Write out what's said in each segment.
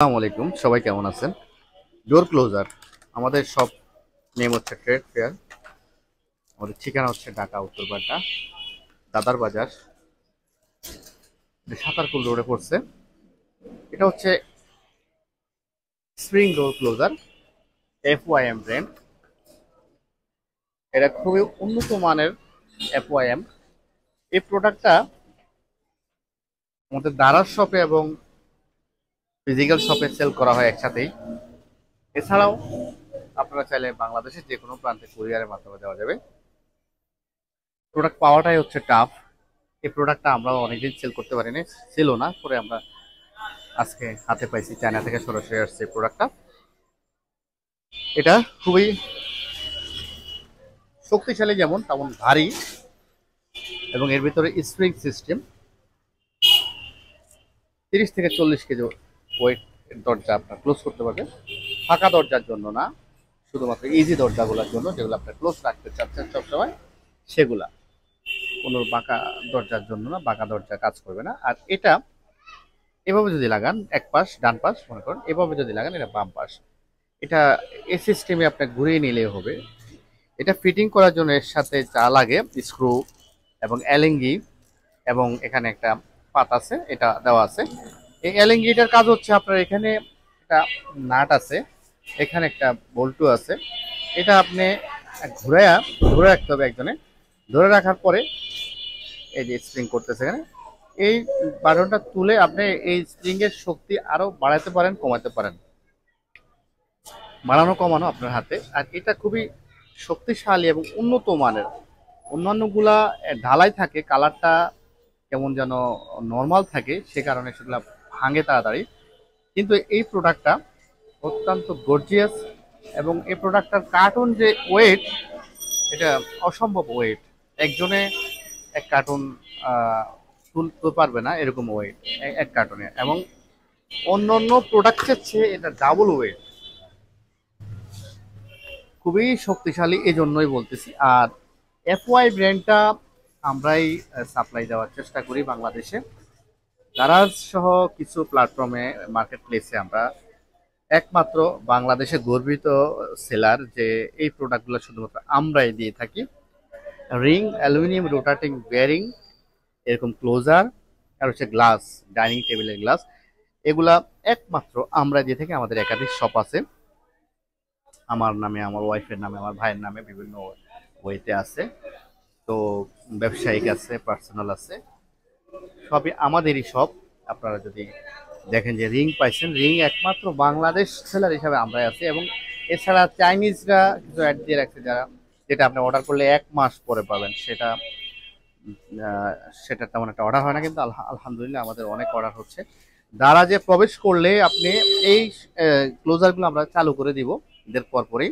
আসসালামু আলাইকুম, সবাই কেমন আছেন? ডোর ক্লোজার আমাদের সব নেম হচ্ছে ট্রেড ফেয়ার। আমাদের ঠিকানা হচ্ছে ঢাকা উত্তরপাড়া দাদার বাজার, সাতারকুল রোডে পড়ছে। এটা হচ্ছে স্প্রিং ডোর ক্লোজার, FYM ব্র্যান্ড। এটা খুবই উন্নত মানের FYM। এই প্রোডাক্টটা আমাদের দারাজ শপে এবং ফিজিক্যাল শপে সেল করা হয় একসাথেই। এছাড়াও আপনারা চাইলে বাংলাদেশের যে কোনো প্রান্তে কুরিয়ারের মাধ্যমে দেওয়া যাবে। প্রোডাক্ট পাওয়াটাই হচ্ছে টাফ। এই প্রোডাক্টটা আমরা অনেকদিন সেল করতে পারিনি, ছিল না, পরে আমরা আজকে হাতে পাইছি। চায়না থেকে সরাসরি আসছে এই প্রোডাক্টটা। এটা খুবই শক্তিশালী, যেমন তেমন ভারী, এবং এর ভিতরে স্প্রিং সিস্টেম। 30 থেকে 40 কেজি ওয়েট দরজা আপনার ক্লোজ করতে পারবেন। ফাঁকা দরজার জন্য না, শুধুমাত্র ইজি দরজাগুলোর জন্য, যেগুলো আপনার ক্লোজ রাখতে চাচ্ছেন সবসময় সেগুলা। কোনো বাঁকা দরজার জন্য না, বাঁকা দরজা কাজ করবে না। আর এটা এভাবে যদি লাগান, এক পাশ ডান পাশ মনে করেন, এভাবে যদি লাগান এটা বাম পাশ। এটা এই সিস্টেমে আপনার ঘুরিয়ে নিলেই হবে। এটা ফিটিং করার জন্য এর সাথে যা লাগে, স্ক্রু এবং এলেঙ্গি, এবং এখানে একটা পাত আছে, এটা দেওয়া আছে। এই এলেঙ্গিটার কাজ হচ্ছে আপনার এখানে একটা নাট আছে, এখানে একটা বল্টু আছে। এটা আপনি ঘুরাইয়া ধরে রাখতে হবে একজনে। ধরে রাখার পরে এই যে স্প্রিং করতেছে এখানে, এই বাটনটা তুলে আপনি এই স্প্রিং এর শক্তি আরো বাড়াতে পারেন, কমাতে পারেন। বাড়ানো কমানো আপনার হাতে। আর এটা খুবই শক্তিশালী এবং উন্নত মানের। অন্যান্যগুলা ঢালাই থাকে, কালারটা কেমন যেন নর্মাল থাকে, সে কারণে সেগুলা ভাঙে তাড়াতাড়ি। কিন্তু এই প্রোডাক্টটা অত্যন্ত গর্জিয়াস, এবং এই প্রোডাক্টটার কার্টুন যে ওয়েট, এটা অসম্ভব ওয়েট। একজনে এক কার্টুন তুলতে পারবে না, এরকম ওয়েট এক কার্টুনে। এবং অন্য অন্য প্রোডাক্টের চেয়ে এটা ডাবল ওয়েট, খুবই শক্তিশালী, এই জন্যই বলতেছি। আর FY ব্র্যান্ডটা আমরাই সাপ্লাই দেওয়ার চেষ্টা করি বাংলাদেশে, দারাজ সহ কিছু প্ল্যাটফর্মে, মার্কেট প্লেসে। আমরা একমাত্র বাংলাদেশে গর্বিত সেলার যে এই প্রোডাক্টগুলো শুধুমাত্র আমরাই দিয়ে থাকি। রিং, অ্যালুমিনিয়াম রোটাটিং বেয়ারিং, এরকম ক্লোজার, আর হচ্ছে গ্লাস, ডাইনিং টেবিলের গ্লাস, এগুলা একমাত্র আমরা দিয়ে থাকি। আমাদের একাধিক শপ আছে, আমার নামে, আমার ওয়াইফের নামে, আমার ভাইয়ের নামে, বিভিন্ন ওয়েতে আছে। তো ব্যবসায়িক আছে, পার্সোনাল আছে, সবই আমাদেরই সব। আপনারা যদি দেখেন যে রিং পাইছেন, রিং একমাত্র বাংলাদেশ সেলার হিসাবে আমরাই আছি। এবং এছাড়া চাইনিজরা কিছু অ্যাড দিয়ে রাখছে, যারা, যেটা আপনি অর্ডার করলে 1 মাস পরে পাবেন, সেটা সেটা তেমন একটা অর্ডার হয় না। কিন্তু আলহামদুলিল্লাহ আমাদের অনেক অর্ডার হচ্ছে। দারাজে প্রবেশ করলে আপনি এই ক্লোজারগুলো আমরা চালু করে দিব ঈদের পরপরই,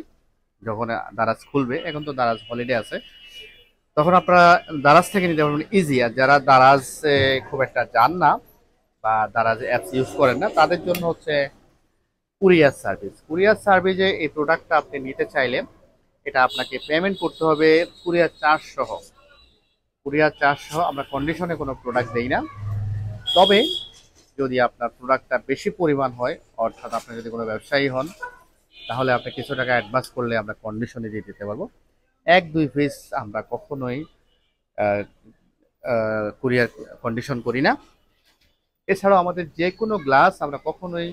যখন দারাজ খুলবে। এখন তো দারাজ হলিডে আছে, তখন আপনারা দারাজ থেকে নিতে পারবেন ইজি। আর যারা দারাজ খুব একটা জান না বা দারাজ অ্যাপস ইউজ করেন না, তাদের জন্য হচ্ছে কুরিয়ার সার্ভিস। কুরিয়ার সার্ভিসে এই প্রোডাক্টটা আপনি নিতে চাইলে এটা আপনাকে পেমেন্ট করতে হবে কুরিয়ার চার্জ সহ। কুরিয়ার চার্জ সহ আমরা কন্ডিশনে কোনো প্রোডাক্ট দেই না। তবে যদি আপনার প্রোডাক্টটা বেশি পরিমাণ হয়, অর্থাৎ আপনি যদি কোনো ব্যবসায়ী হন, তাহলে আপনি কিছু টাকা অ্যাডভান্স করলে আমরা কন্ডিশনে দিয়ে দিতে পারবো। 1-2 পিস আমরা কখনোই কুরিয়ার কন্ডিশন করি না। এছাড়াও আমাদের যে কোনো গ্লাস আমরা কখনোই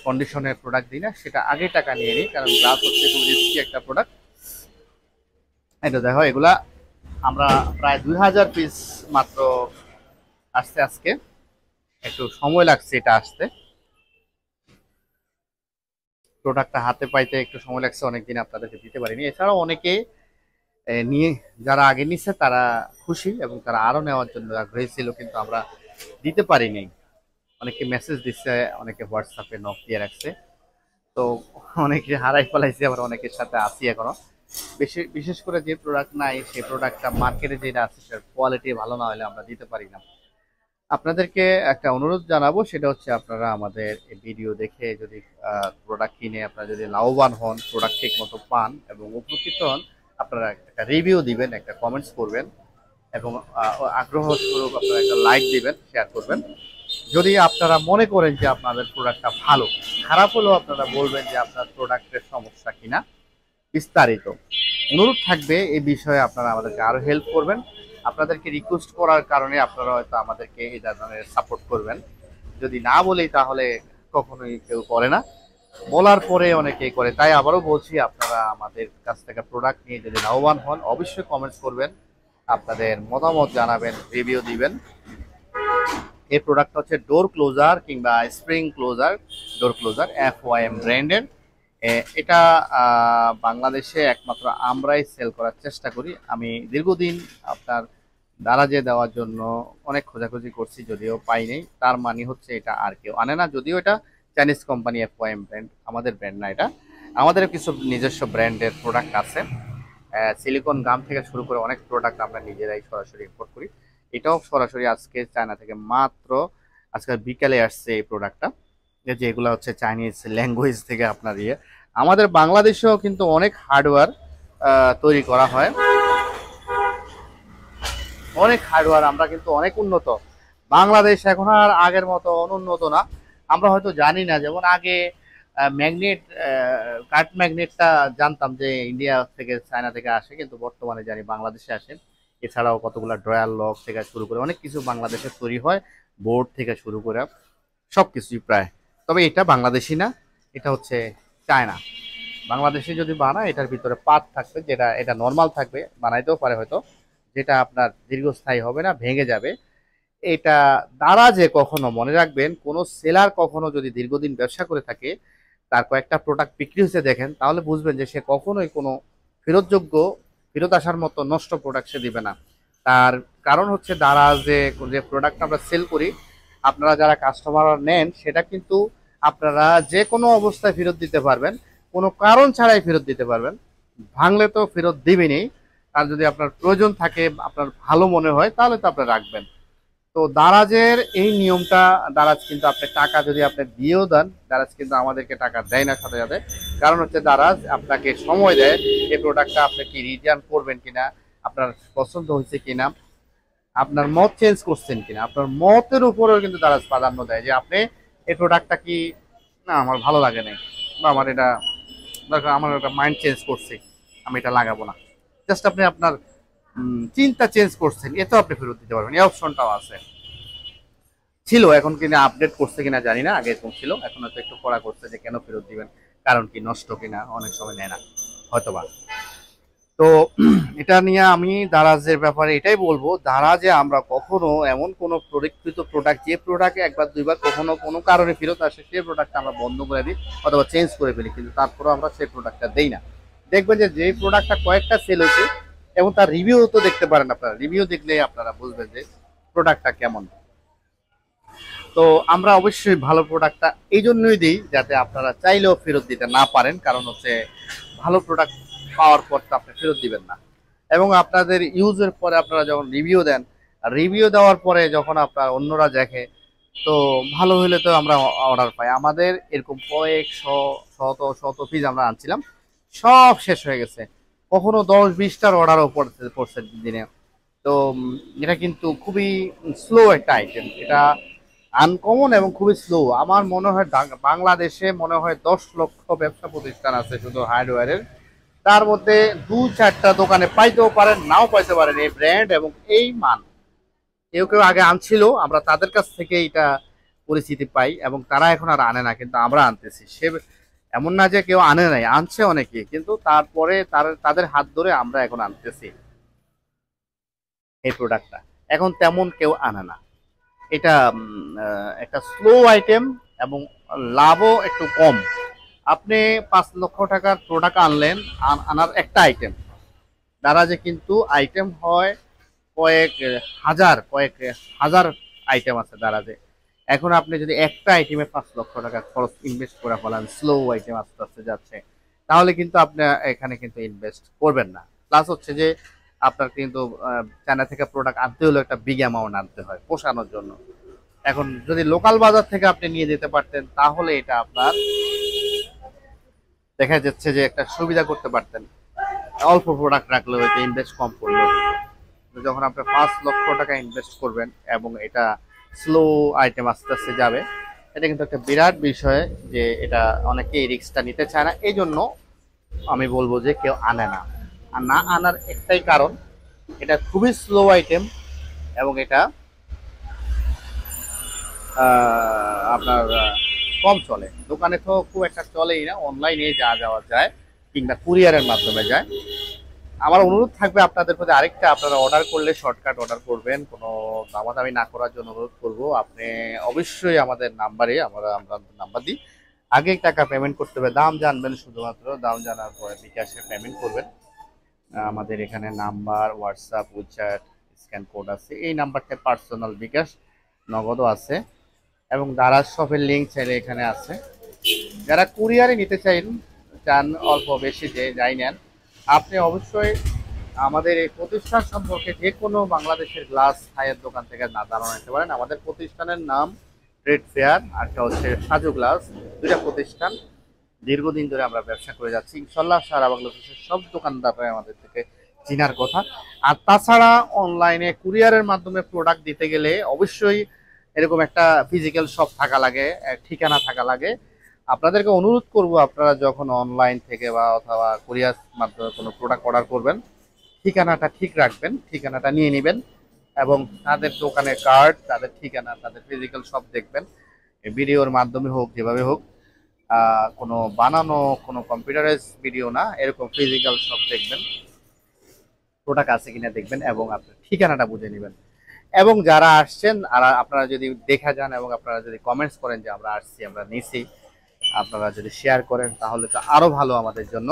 কন্ডিশনের প্রোডাক্ট দিই না, সেটা আগে টাকা নিয়ে নিই, কারণ গ্লাস হচ্ছে খুব রিস্কি একটা প্রোডাক্ট। এটা দেখো, এগুলা আমরা প্রায় 2000 পিস মাত্র আসছে আজকে, একটু সময় লাগছে এটা আসতে। প্রোডাক্টটা হাতে পাইতে একটু সময় লাগছে, অনেকদিন আপনাদেরকে দিতে পারিনি। এছাড়াও অনেকে নিয়ে, যারা আগে নিচ্ছে তারা খুশি, এবং তারা আরো নেওয়ার জন্য আগ্রহী ছিল, কিন্তু আমরা দিতে পারিনি। অনেকে মেসেজ দিচ্ছে, অনেকে হোয়াটসঅ্যাপে নক দিয়ে রাখছে। তো অনেকে হারাই ফেলাইছে, আবার অনেকের সাথে আসি এখনো। বিশেষ করে যে প্রোডাক্ট নাই, সেই প্রোডাক্টটা মার্কেটে যেটা আছে সেটার কোয়ালিটি ভালো না হলে আমরা দিতে পারি না। আপনাদেরকে একটা অনুরোধ জানাবো, সেটা হচ্ছে আপনারা আমাদের এই ভিডিও দেখে যদি প্রোডাক্ট কিনে আপনারা যদি লাভবান হন, প্রোডাক্ট ঠিক মতো পান এবং উপকৃত হন, আপনারা একটা রিভিউ দিবেন, একটা কমেন্টস করবেন, এবং আগ্রহ স্বরূপ আপনারা একটা লাইক দিবেন, শেয়ার করবেন। যদি আপনারা মনে করেন যে আপনাদের প্রোডাক্টটা ভালো, খারাপ হলেও আপনারা বলবেন যে আপনার প্রোডাক্টের সমস্যা কিনা। বিস্তারিত অনুরোধ থাকবে এই বিষয়ে আপনারা আমাদেরকে আরো হেল্প করবেন। আপনাদেরকে রিকোয়েস্ট করার কারণে আপনারা হয়তো আমাদেরকে এই ধরনের সাপোর্ট করবেন। যদি না বলি তাহলে কখনোই কেউ করে না, বলার পরে অনেকেই করে। তাই আবারও বলছি, আপনারা আমাদের কাছ থেকে প্রোডাক্ট নিয়ে যদি লাভবান হন অবশ্যই কমেন্টস করবেন, আপনাদের মতামত জানাবেন, রিভিউ দিবেন। এই প্রোডাক্ট হচ্ছে ডোর ক্লোজার কিংবা স্প্রিং ক্লোজার, ডোর ক্লোজার FYM ব্র্যান্ডের। এটা বাংলাদেশে একমাত্র আমরাই সেল করার চেষ্টা করি। আমি দীর্ঘদিন আপনার দারাজে দেওয়ার জন্য অনেক খোঁজাখুঁজি করছি, যদিও পাইনি। তার মানে হচ্ছে এটা আর কেউ আনে না, যদিও এটা চাইনিজ কোম্পানি FYM ব্র্যান্ড, আমাদের ব্র্যান্ড না এটা। আমাদের কিছু নিজস্ব ব্র্যান্ডের প্রোডাক্ট আছে, সিলিকন গাম থেকে শুরু করে অনেক প্রোডাক্ট আমরা নিজেরাই সরাসরি ইম্পোর্ট করি। এটাও সরাসরি আজকে চায়না থেকে মাত্র আজকে বিকালে আসছে এই প্রোডাক্টটা, যেগুলো হচ্ছে চাইনিজ ল্যাঙ্গুয়েজ থেকে আপনার আমাদের বাংলাদেশেও কিন্তু অনেক হার্ডওয়্যার তৈরি করা হয়, অনেক হার্ডওয়্যার। আমরা কিন্তু অনেক উন্নত। বাংলাদেশ এখন আর আগের মতো অনুন্নত না। আমরা হয়তো জানি না, যেমন আগে ম্যাগনেট, কাঠ ম্যাগনেটটা জানতাম যে ইন্ডিয়া থেকে চায়না থেকে আসে, কিন্তু বর্তমানে জানি বাংলাদেশে আসে। এছাড়াও কতগুলো ড্রয়ার লক থেকে শুরু করে অনেক কিছু বাংলাদেশে তৈরি হয়, বোর্ড থেকে শুরু করে সব কিছুই প্রায়। তবে এটা বাংলাদেশি না, এটা হচ্ছে চায়না। বাংলাদেশে যদি বানায় এটার ভিতরে পাত থাকবে, যেটা এটা নর্মাল থাকবে, বানাইতেও পারে হয়তো, যেটা আপনার দীর্ঘস্থায়ী হবে না, ভেঙে যাবে। এটা দ্বারা যে কখনো মনে রাখবেন, কোনো সেলার কখনো যদি দীর্ঘদিন ব্যবসা করে থাকে, তার কয়েকটা প্রোডাক্ট বিক্রি হয়েছে দেখেন, তাহলে বুঝবেন যে সে কখনোই কোনো ফেরতযোগ্য, ফেরত আসার মতো নষ্ট প্রোডাক্ট সে দিবে না। তার কারণ হচ্ছে দ্বারা যে যে প্রোডাক্ট আমরা সেল করি, আপনারা যারা কাস্টমার নেন, সেটা কিন্তু আপনারা যে কোনো অবস্থায় ফেরত দিতে পারবেন, কোনো কারণ ছাড়াই ফেরত দিতে পারবেন। ভাঙলে তো ফেরত দিবেনই, আর যদি আপনার প্রয়োজন থাকে, আপনার ভালো মনে হয়, তাহলে তো আপনি রাখবেন। তো দারাজের এই নিয়মটা, দারাজ কিন্তু আপনি টাকা যদি আপনি দিয়েও দেন, দারাজ কিন্তু আমাদেরকে টাকা দেয় না সাথে সাথে। কারণ হচ্ছে দারাজ আপনাকে সময় দেয় এই প্রোডাক্টটা আপনি কি রিটার্ন করবেন কিনা, আপনার পছন্দ হয়েছে কিনা, আপনার মত চেঞ্জ করছেন কিনা। আপনার মতের উপরেও কিন্তু দারাজ প্রাধান্য দেয়, যে আপনি এই প্রোডাক্টটা কি, না আমার ভালো লাগে নাই, বা আমার এটা দরকার, আমার একটা মাইন্ড চেঞ্জ করছে, আমি এটা লাগাবো না। জাস্ট আপনি আপনার চিন্তা চেঞ্জ করছেন, এতেও আপনি ফেরত দিতে পারবেন। এই অপশনটাও আছে, ছিল, এখন কিনা আপডেট করছে কিনা জানি না, আগে এরকম ছিল, এখন হয়তো একটু কড়া করছে যে কেন ফেরত দিবেন, কারণ কি নষ্ট কিনা, অনেক সময় নেয় না হয়তোবা। তো এটা নিয়ে আমি দারাজের ব্যাপারে এটাই বলবো, দারাজে আমরা কখনো এমন কোনো পরীক্ষিত প্রোডাক্ট, যে প্রোডাক্ট একবার দুইবার কখনো কোনো কারণে ফেরত আসে, সেই প্রোডাক্টটা আমরা বন্ধ করে দিই অথবা চেঞ্জ করে ফেলি, কিন্তু তারপরেও আমরা সেই প্রোডাক্টটা দেই না। দেখবেন যে যেই প্রোডাক্টটা কয়েকটা সেল হয়েছে, এবং তার রিভিউ তো দেখতে পারেন আপনারা, রিভিউ দেখলে আপনারা বুঝবেন যে প্রোডাক্টটা কেমন। তো আমরা অবশ্যই ভালো প্রোডাক্টটা এই জন্যই দিই, যাতে আপনারা চাইলেও ফেরত দিতে না পারেন। কারণ হচ্ছে ভালো প্রোডাক্ট পাওয়ার পর তো আপনি ফেরত দিবেন না, এবং আপনাদের ইউজের পরে আপনারা যখন রিভিউ দেন, রিভিউ দেওয়ার পরে যখন আপনার অন্যরা দেখে, তো ভালো হলে তো আমরা অর্ডার পাই। আমাদের এরকম কয়েক শত শত পিস আমরা আনছিলাম, সব শেষ হয়ে গেছে। কখনো 10-20টার অর্ডারও পড়ছে দিনে। তো এটা কিন্তু খুবই স্লো একটা আইটেম, এটা আনকমন এবং খুবই স্লো। আমার মনে হয় বাংলাদেশে মনে হয় 10 লক্ষ ব্যবসা প্রতিষ্ঠান আছে শুধু হার্ডওয়্যারের, তার মধ্যে 2-4টা দোকানে পাইতেও পারেন, নাও পাইতে পারেন এই ব্র্যান্ড এবং এই মান। কেউ কেউ আগে আনছিল, আমরা তাদের কাছ থেকে এটা পরিচিতি পাই, এবং তারা এখন আর আনে না, কিন্তু আমরা আনতেছি। সে এমন না যে কেউ আনে নাই, আনছে অনেকে, কিন্তু তারপরে তাদের হাত ধরে আমরা এখন আনতেছি এই প্রোডাক্টটা। এখন তেমন কেউ আনে না। এটা একটা স্লো আইটেম, এবং লাভও একটু কম। আপনি 5 লক্ষ টাকার প্রোডাক্ট আনলেন, আনার একটা আইটেম, দারাজে কিন্তু আইটেম হয় কয়েক হাজার আইটেম আছে দারাজে। এখন আপনি যদি একটা আইটেমে 5 লক্ষ টাকা খরচ ইনভেস্ট করে ফেলান, স্লো আইটেম আস্তে আস্তে যাচ্ছে, তাহলে কিন্তু আপনি এখানে কিন্তু ইনভেস্ট করবেন না। প্লাস হচ্ছে যে আপনার কিন্তু চায়না থেকে প্রোডাক্ট আনতে হলে একটা বিগ অ্যামাউন্ট আনতে হয় পোষানোর জন্য। এখন যদি লোকাল বাজার থেকে আপনি নিয়ে যেতে পারতেন, তাহলে এটা আপনার দেখা যাচ্ছে যে একটা সুবিধা করতে পারতেন, অল্প প্রোডাক্ট রাখলে হয়তো ইনভেস্ট কম করলো। যখন আপনি 5 লক্ষ টাকা ইনভেস্ট করবেন এবং এটা স্লো আইটেম আস্তে আস্তে যাবে। এটা কিন্তু একটা বিরাট বিষয় যে এটা অনেকেই রিস্কটা নিতে চায় না, এই জন্য আমি বলবো যে কেউ আনে না। আর না আনার একটাই কারণ, এটা খুবই স্লো আইটেম এবং এটা আপনার কম চলে। দোকানে তো খুব একটা চলেই না, অনলাইনে যা যাওয়া যায় কিংবা কুরিয়ারের মাধ্যমে যায়। আমার অনুরোধ থাকবে আপনাদের প্রতি আরেকটা, আপনারা অর্ডার করলে শর্টকাট অর্ডার করবেন, কোনো দামাদামি না করার জন্য অনুরোধ করব। আপনি অবশ্যই আমাদের নাম্বারে আমরা নাম্বার দিই, আগে টাকা পেমেন্ট করতে হবে, দাম জানবেন, শুধুমাত্র দাম জানার পরে বিকাশে পেমেন্ট করবেন। আমাদের এখানে number, WhatsApp, WeChat, scan code আছে, এই নাম্বারটা পার্সোনাল বিকাশ, নগদও আছে এবং দারাজ শপের লিঙ্ক চাইলে এখানে আছে। যারা কুরিয়ারে নিতে চান অল্প বেশি যে যাই নেন, আপনি অবশ্যই আমাদের এই প্রতিষ্ঠান সম্পর্কে যে কোনো বাংলাদেশের গ্লাস হাইয়ের দোকান থেকে না ধারণা নিতে পারেন। আমাদের প্রতিষ্ঠানের নাম ট্রেড ফেয়ার, আরটা হচ্ছে সাজু গ্লাস, দুইটা প্রতিষ্ঠান। দীর্ঘদিন ধরে আমরা ব্যবসা করে যাচ্ছি, ইনশাল্লাহ সারা বাংলাদেশের সব দোকানদাররা আমাদের থেকে চিনার কথা। আর তাছাড়া অনলাইনে কুরিয়ারের মাধ্যমে প্রোডাক্ট দিতে গেলে অবশ্যই এরকম একটা ফিজিক্যাল শপ থাকা লাগে, ঠিকানা থাকা লাগে। আপনাদেরকে অনুরোধ করব, আপনারা যখন অনলাইন থেকে বা অথবা কুরিয়ার মাধ্যমে কোনো প্রোডাক্ট অর্ডার করবেন, ঠিকানাটা ঠিক রাখবেন, ঠিকানাটা নিয়ে নেবেন এবং তাদের দোকানের কার্ড, তাদের ঠিকানা, তাদের ফিজিক্যাল শপ দেখবেন। ভিডিওর মাধ্যমে হোক, যেভাবে হোক, কোনো বানানো কোনো কম্পিউটারাইজ ভিডিও না, এরকম ফিজিক্যাল শপ দেখবেন, প্রোডাক্ট আছে কিনা দেখবেন এবং আপনার ঠিকানাটা বুঝে নেবেন। এবং যারা আসছেন আর আপনারা যদি দেখা যান এবং আপনারা যদি কমেন্টস করেন যে আমরা আসছি, আমরা নিছি, আপনারা যদি শেয়ার করেন তাহলে তো আরো ভালো আমাদের জন্য।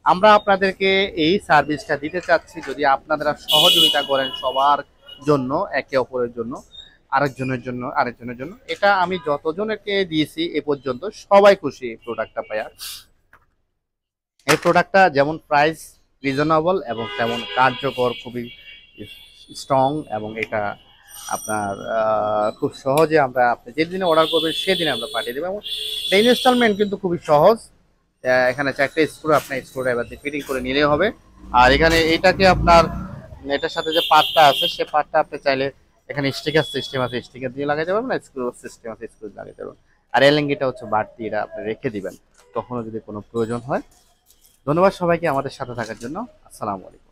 আমরা আপনাদেরকে এই সার্ভিসটা দিতে চাচ্ছি, যদি আপনারা সহযোগিতা করেন সবার জন্য, একে অপরের জন্য, আরেকজনের জন্য। এটা আমি যতজনকে দিয়েছি এ পর্যন্ত সবাই খুশি এই প্রোডাক্টটা পাইয়া। এই প্রোডাক্টটা যেমন প্রাইস রিজনেবল এবং তেমন কার্যকর, খুবই স্ট্রং এবং এটা আপনার খুব সহজে আমরা, আপনি যেদিনে অর্ডার করবেন সেদিনে আমরা পাঠিয়ে দেবো। এবং ইনস্টলমেন্ট কিন্তু খুবই সহজ। এখানে 4টে স্ক্রু, আপনার স্ক্রু ড্রাইভার দিয়ে ফিটিং করে নিলেই হবে। আর এখানে এটাকে আপনার, এটার সাথে যে পার্টটা আছে সে পার্টটা আপনি চাইলে এখানে স্টিকার সিস্টেম আছে, স্টিকার দিয়ে লাগাইতে পারবেন, না স্ক্রু সিস্টেম আছে, স্ক্রু লাগাইতে পারবেন। আর এলএনগিটা হচ্ছে বাড়তি, এটা আপনি রেখে দিবেন কখনো যদি কোনো প্রয়োজন হয়। ধন্যবাদ সবাইকে আমাদের সাথে থাকার জন্য। আসসালামু আলাইকুম।